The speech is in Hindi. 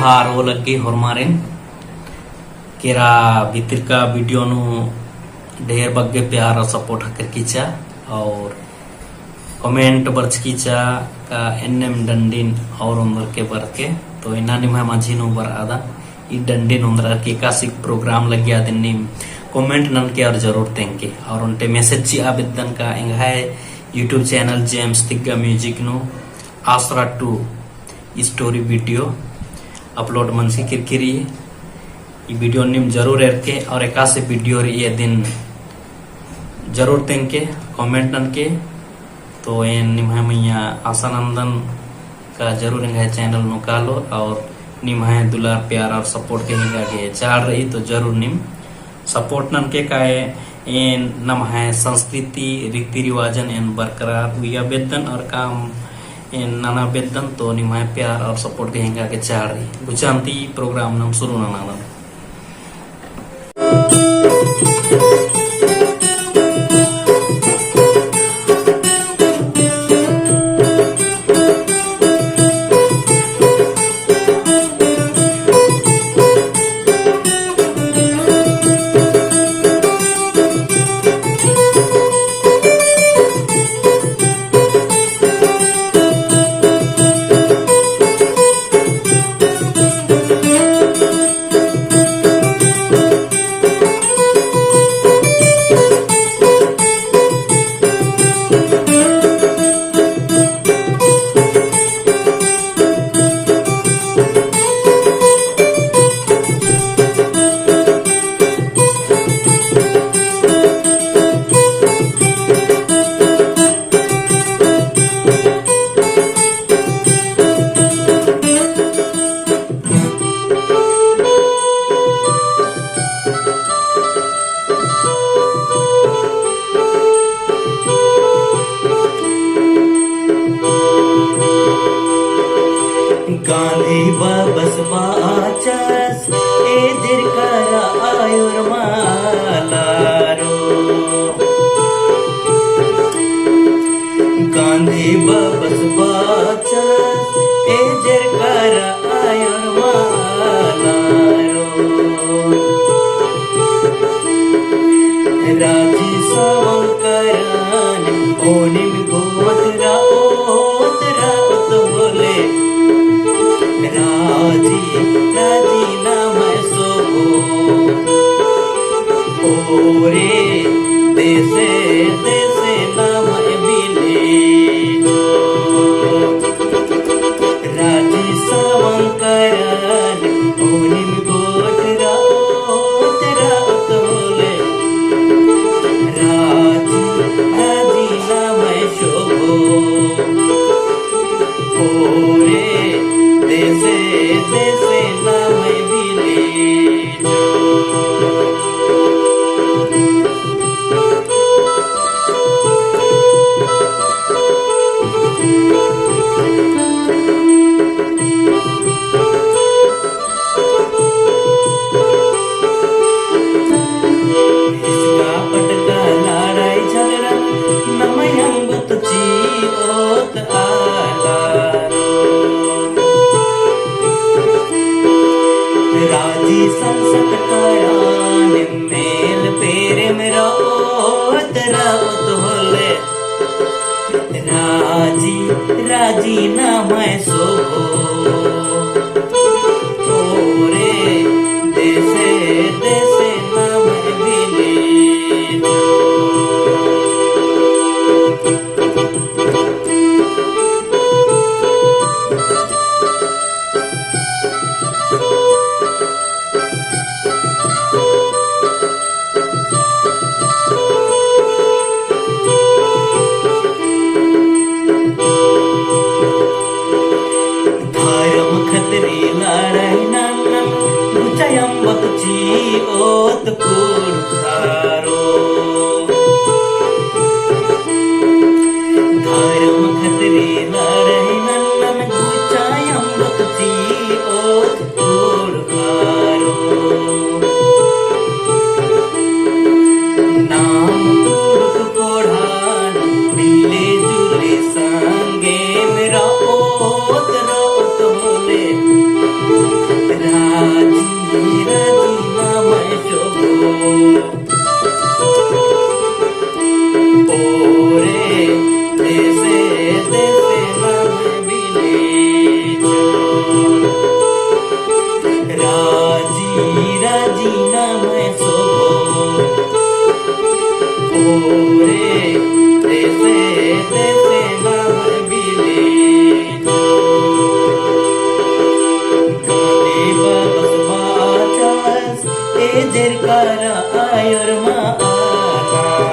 जोहार वो लगे हरमारे केरा भीतर का वीडियो नु ढेर बग्गे प्यार और सपोर्ट हकर कीचा और कमेंट बर्च कीचा का एनएम डंडिन और उंदर के बर के तो इना निमा माझी नु बर आदा ई डंडिन उंदर के कासिक प्रोग्राम लगे आदिन निम कमेंट नन के और जरूर तेंके और उनटे मैसेज ची आबिदन का इंगाय YouTube channel James Tigga music नु आसरा 2 स्टोरी वीडियो अपलोड मनसी किरकिरी ये वीडियो निम जरूर एरके और एका से वीडियो ये दिन जरूर तेंके कमेंट नन के तो ये निम मैया आसानंदन का जरूर इंगा चैनल नुकालो और निम है दुलार प्यार और सपोर्ट के हिंगा के चाल रही तो जरूर निम सपोर्ट नन के काए इन नम है संस्कृति रीति रिवाजन इन बरकरार हुआ बेदन और काम इन नाना बेदन तो निम है प्यार और सपोर्ट के हिंगा के चाल रही बुझानती प्रोग्राम नम शुरू नाना गांधी बस बाचस ए दिर करा आयुर मालारो गांधी बस बाचस ए दिर करा आयुर मालारो राजी सवंकरन ओनिम गोतरा ओतरा तो बोले राजी राजी नाम सोगो ओरे देसे देसे नाम बिले राजी सवंकरन ओनिम गोटरा तेरा तोले राजी राजी नाम सोगो ओरे देसे देसे नाम बिले इसका पटका लड़ाई झगड़ा नमयंग बतची ओत आला राजी संसत करान मेल पेरे मेरा ओत रात होले राजी राजी नाम सोगो ओरे देसे देसे नाम बिले ओत कुड़ारो धर्म खतरे लड़ाई नन्नन गुचायम बतची ओत कुड़ारो नाम कुड़क कोढ़ान मिले जुले संगे मेरा ओत रोत होले मैं सोभो ओरे देसे देसे नाम बिले गांधी बस बाचास ए जरकारा आयोर मा आना